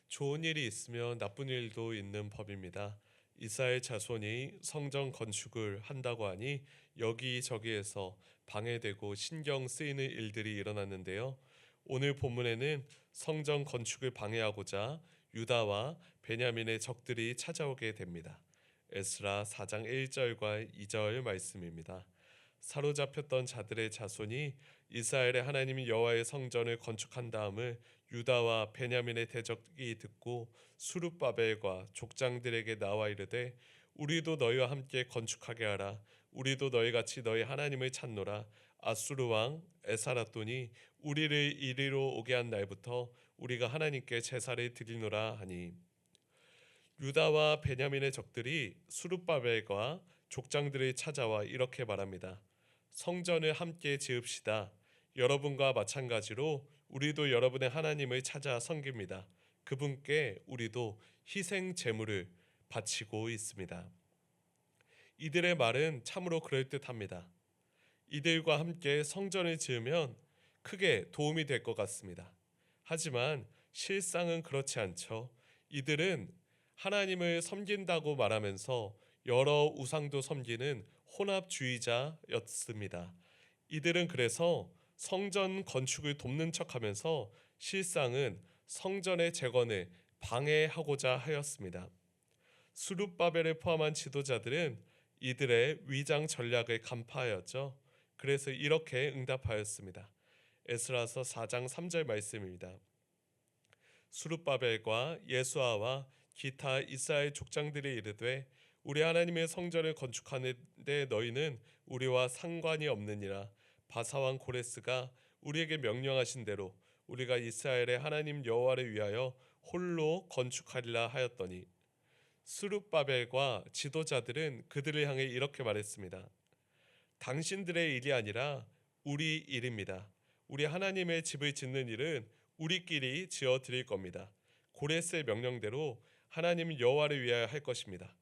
좋은 일이 있으면 나쁜 일도 있는 법입니다. 이스라엘 자손이 성전 건축을 한다고 하니 여기저기에서 방해되고 신경 쓰이는 일들이 일어났는데요. 오늘 본문에는 성전 건축을 방해하고자 유다와 베냐민의 적들이 찾아오게 됩니다. 에스라 4장 1절과 2절 말씀입니다. 사로잡혔던 자들의 자손이 이스라엘의 하나님 여호와의 성전을 건축한 다음을 유다와 베냐민의 대적이 듣고 수룹바벨과 족장들에게 나와 이르되 우리도 너희와 함께 건축하게 하라. 우리도 너희 같이 너희 하나님을 찾노라. 아수르 왕 에사라돈이 우리를 이리로 오게 한 날부터 우리가 하나님께 제사를 드리노라 하니, 유다와 베냐민의 적들이 수룹바벨과 족장들을 찾아와 이렇게 말합니다. 성전을 함께 지읍시다. 여러분과 마찬가지로 우리도 여러분의 하나님을 찾아 섬깁니다. 그분께 우리도 희생 제물을 바치고 있습니다. 이들의 말은 참으로 그럴듯합니다. 이들과 함께 성전을 지으면 크게 도움이 될 것 같습니다. 하지만 실상은 그렇지 않죠. 이들은 하나님을 섬긴다고 말하면서 여러 우상도 섬기는 혼합주의자였습니다. 이들은 그래서 성전 건축을 돕는 척하면서 실상은 성전의 재건을 방해하고자 하였습니다. 수룹바벨을 포함한 지도자들은 이들의 위장 전략을 간파하였죠. 그래서 이렇게 응답하였습니다. 에스라서 4장 3절 말씀입니다. 수룹바벨과 예수아와 기타 이스라엘 족장들이 이르되 우리 하나님의 성전을 건축하는데 너희는 우리와 상관이 없느니라. 바사왕 고레스가 우리에게 명령하신 대로 우리가 이스라엘의 하나님 여호와를 위하여 홀로 건축하리라 하였더니, 수룹바벨과 지도자들은 그들을 향해 이렇게 말했습니다. 당신들의 일이 아니라 우리 일입니다. 우리 하나님의 집을 짓는 일은 우리끼리 지어 드릴 겁니다. 고레스의 명령대로 하나님 여호와를 위하여 할 것입니다.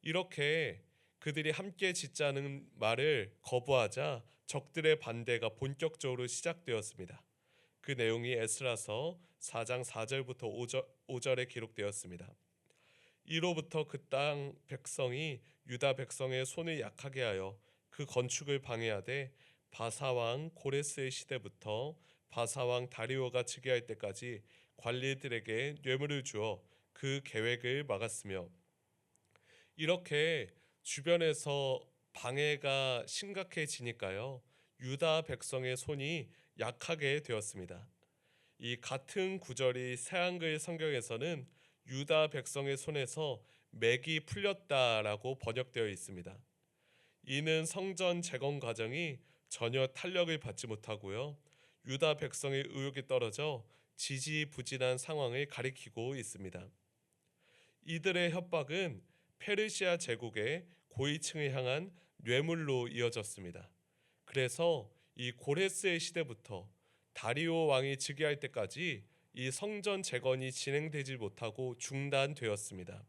이렇게 그들이 함께 짓자는 말을 거부하자 적들의 반대가 본격적으로 시작되었습니다. 그 내용이 에스라서 4장 4절부터 5절에 기록되었습니다. 이로부터 그 땅 백성이 유다 백성의 손을 약하게 하여 그 건축을 방해하되 바사왕 고레스의 시대부터 바사왕 다리오가 즉위할 때까지 관리들에게 뇌물을 주어 그 계획을 막았으며, 이렇게 주변에서 방해가 심각해지니까요, 유다 백성의 손이 약하게 되었습니다. 이 같은 구절이 새한글 성경에서는 유다 백성의 손에서 맥이 풀렸다라고 번역되어 있습니다. 이는 성전 재건 과정이 전혀 탄력을 받지 못하고요, 유다 백성의 의욕이 떨어져 지지부진한 상황을 가리키고 있습니다. 이들의 협박은 페르시아 제국의 고위층을 향한 뇌물로 이어졌습니다. 그래서 이 고레스의 시대부터 다리오 왕이 즉위할 때까지 이 성전 재건이 진행되지 못하고 중단되었습니다.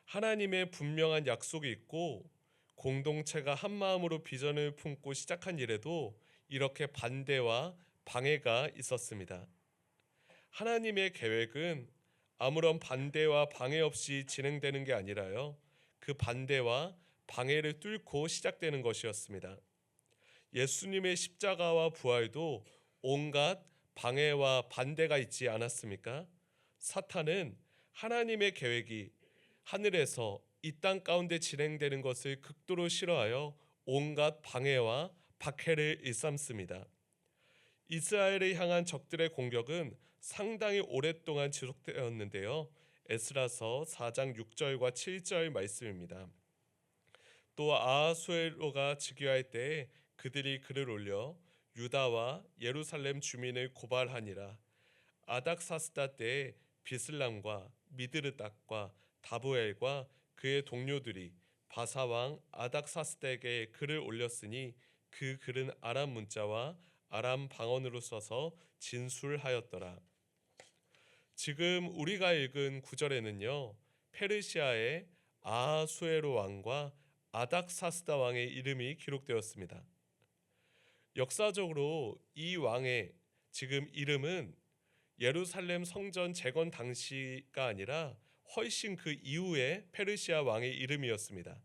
하나님의 분명한 약속이 있고 공동체가 한 마음으로 비전을 품고 시작한 일에도 이렇게 반대와 방해가 있었습니다. 하나님의 계획은 아무런 반대와 방해 없이 진행되는 게 아니라요, 그 반대와 방해를 뚫고 시작되는 것이었습니다. 예수님의 십자가와 부활도 온갖 방해와 반대가 있지 않았습니까? 사탄은 하나님의 계획이 하늘에서 이 땅 가운데 진행되는 것을 극도로 싫어하여 온갖 방해와 박해를 일삼습니다. 이스라엘을 향한 적들의 공격은 상당히 오랫동안 지속되었는데요. 에스라서 4장 6절과 7절 말씀입니다. 또 아하수에로가 즉위할 때에 그들이 글을 올려 유다와 예루살렘 주민을 고발하니라. 아닥사스다 때에 비슬람과 미드르닥과 다보엘과 그의 동료들이 바사왕 아닥사스다에게 글을 올렸으니 그 글은 아람 문자와 아람 방언으로 써서 진술하였더라. 지금 우리가 읽은 구절에는요, 페르시아의 아하수에로 왕과 아닥사스다 왕의 이름이 예루살렘 성전 재건 당시가 아니라 훨씬 그 이후에 페르시아 왕의 이름이었습니다.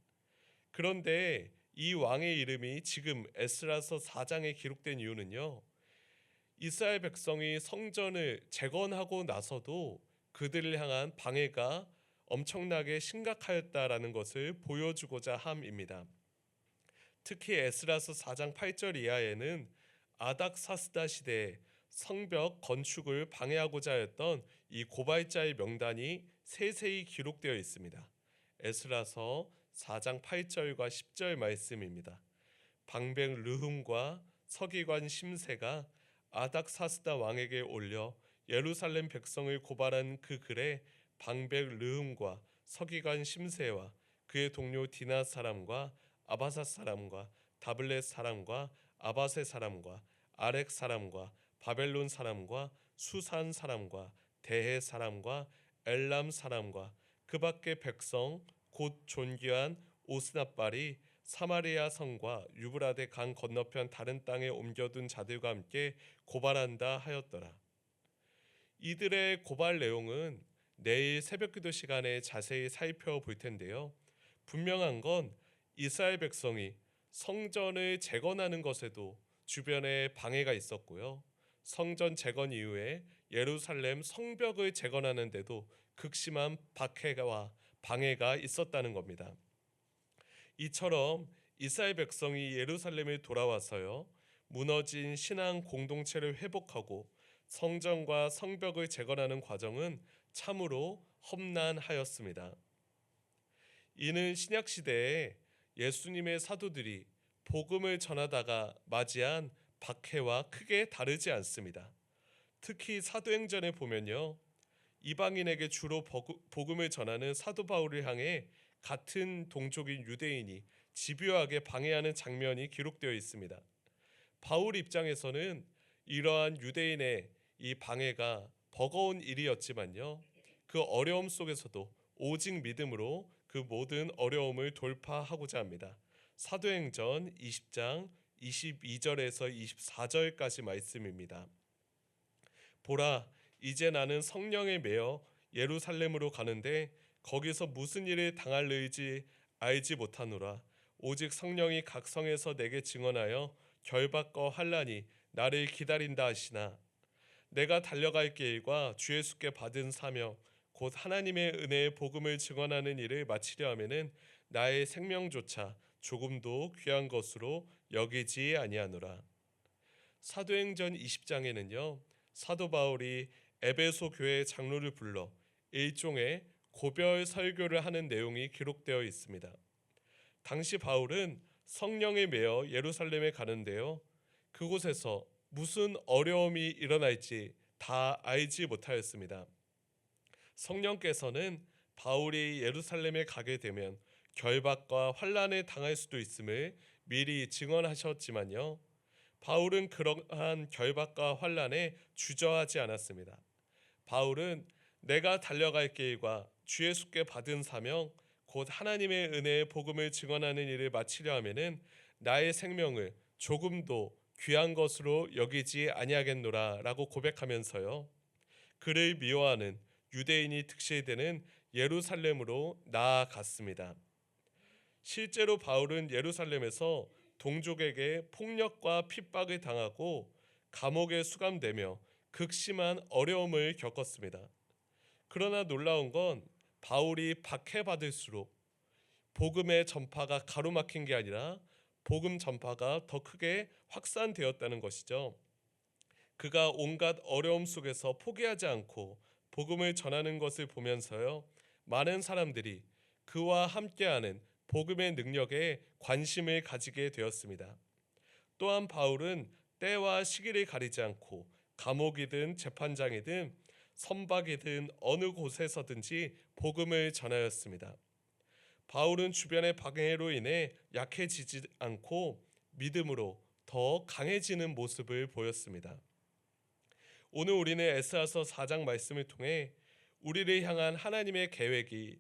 그런데 이 왕의 이름이 지금 에스라서 4장에 기록된 이유는요. 이스라엘 백성이 성전을 재건하고 나서도 그들을 향한 방해가 엄청나게 심각하였다라는 것을 보여주고자 함입니다. 특히 에스라서 4장 8절 이하에는 아닥사스다 시대에 성벽 건축을 방해하고자 했던 이 고발자의 명단이 세세히 기록되어 있습니다. 에스라서 4장 8절과 10절 말씀입니다. 방백 르훔과 서기관 심세가 아닥사스다 왕에게 올려 예루살렘 백성을 고발한 그 글에 방백 르훔과 서기관 심세와 그의 동료 디나 사람과 아바사 사람과 다블렛 사람과 아바세 사람과 아렉 사람과 바벨론 사람과 수산 사람과 대해 사람과 엘람 사람과 그 밖의 백성 곧 존귀한 오스나발이 사마리아 성과 유브라데 강 건너편 다른 땅에 옮겨둔 자들과 함께 고발한다 하였더라. 이들의 고발 내용은 내일 새벽기도 시간에 자세히 살펴볼 텐데요. 분명한 건 이스라엘 백성이 성전을 재건하는 것에도 주변에 방해가 있었고요. 성전 재건 이후에 예루살렘 성벽을 재건하는 데도 극심한 박해와 방해가 있었다는 겁니다. 이처럼 이스라엘 백성이 예루살렘에 돌아와서요. 무너진 신앙 공동체를 회복하고 성전과 성벽을 재건하는 과정은 참으로 험난하였습니다. 이는 신약 시대에 예수님의 사도들이 복음을 전하다가 맞이한 박해와 크게 다르지 않습니다. 특히 사도행전에 보면요. 이방인에게 주로 복음을 전하는 사도 바울을 향해 같은 동족인 유대인이 집요하게 방해하는 장면이 기록되어 있습니다. 바울 입장에서는 이러한 유대인의 이 방해가 버거운 일이었지만요. 그 어려움 속에서도 오직 믿음으로 그 모든 어려움을 돌파하고자 합니다. 사도행전 20장 22절에서 24절까지 말씀입니다. 보라, 이제 나는 성령에 매여 예루살렘으로 가는데 거기서 무슨 일을 당할는지 알지 못하노라. 오직 성령이 각 성에서 내게 증언하여 결박과 환난이 나를 기다린다 하시나 내가 달려갈 길과 주 예수께 받은 사명 곧 하나님의 은혜의 복음을 증언하는 일을 마치려 하면은 나의 생명조차 조금도 귀한 것으로 여기지 아니하노라. 사도행전 20장에는요. 사도 바울이 에베소 교회 장로를 불러 일종의 고별 설교를 하는 내용이 기록되어 있습니다. 당시 바울은 성령에 매여 예루살렘에 가는데요. 그곳에서 무슨 어려움이 일어날지 다 알지 못하였습니다. 성령께서는 바울이 예루살렘에 가게 되면 결박과 환난에 당할 수도 있음을 미리 증언하셨지만요. 바울은 그러한 결박과 환난에 주저하지 않았습니다. 바울은 내가 달려갈 길과 주 예수께 받은 사명 곧 하나님의 은혜의 복음을 증언하는 일을 마치려 하면은 나의 생명을 조금도 귀한 것으로 여기지 아니하겠노라라고 고백하면서요. 그를 미워하는 유대인이 득실되는 예루살렘으로 나아갔습니다. 실제로 바울은 예루살렘에서 동족에게 폭력과 핍박을 당하고 감옥에 수감되며 극심한 어려움을 겪었습니다. 그러나 놀라운 건 바울이 박해받을수록 복음의 전파가 가로막힌 게 아니라 복음 전파가 더 크게 확산되었다는 것이죠. 그가 온갖 어려움 속에서 포기하지 않고 복음을 전하는 것을 보면서요. 많은 사람들이 그와 함께하는 복음의 능력에 관심을 가지게 되었습니다. 또한 바울은 때와 시기를 가리지 않고 감옥이든 재판장이든 선박이든 어느 곳에서든지 복음을 전하였습니다. 바울은 주변의 방해로 인해 약해지지 않고 믿음으로 더 강해지는 모습을 보였습니다. 오늘 우리는 에스라서 4장 말씀을 통해 우리를 향한 하나님의 계획이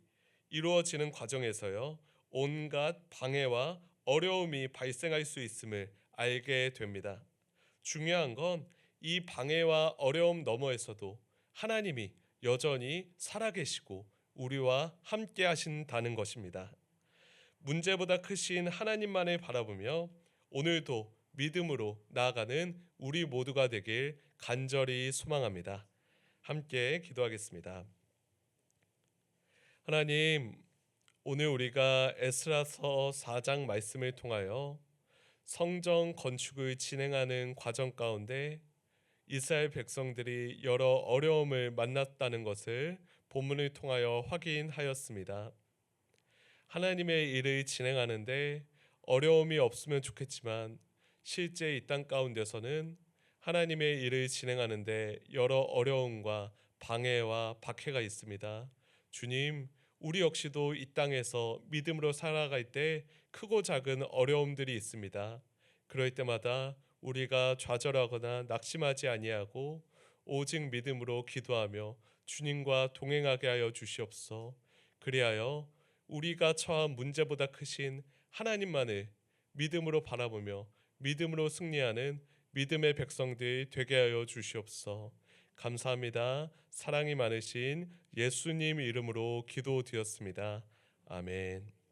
이루어지는 과정에서요. 온갖 방해와 어려움이 발생할 수 있음을 알게 됩니다. 중요한 건 이 방해와 어려움 너머에서도 하나님이 여전히 살아계시고 우리와 함께 하신다는 것입니다. 문제보다 크신 하나님만을 바라보며 오늘도 믿음으로 나아가는 우리 모두가 되길 간절히 소망합니다. 함께 기도하겠습니다. 하나님, 오늘 우리가 에스라서 4장 말씀을 통하여 성전 건축을 진행하는 과정 가운데 이스라엘 백성들이 여러 어려움을 만났다는 것을 본문을 통하여 확인하였습니다. 하나님의 일을 진행하는데 어려움이 없으면 좋겠지만 실제 이 땅 가운데서는 하나님의 일을 진행하는데 여러 어려움과 방해와 박해가 있습니다. 주님, 우리 역시도 이 땅에서 믿음으로 살아갈 때 크고 작은 어려움들이 있습니다. 그럴 때마다 우리가 좌절하거나 낙심하지 아니하고 오직 믿음으로 기도하며 주님과 동행하게 하여 주시옵소서. 그리하여 우리가 처한 문제보다 크신 하나님만을 믿음으로 바라보며 믿음으로 승리하는 믿음의 백성들이 되게 하여 주시옵소서. 감사합니다. 사랑이 많으신 예수님 이름으로 기도드렸습니다. 아멘.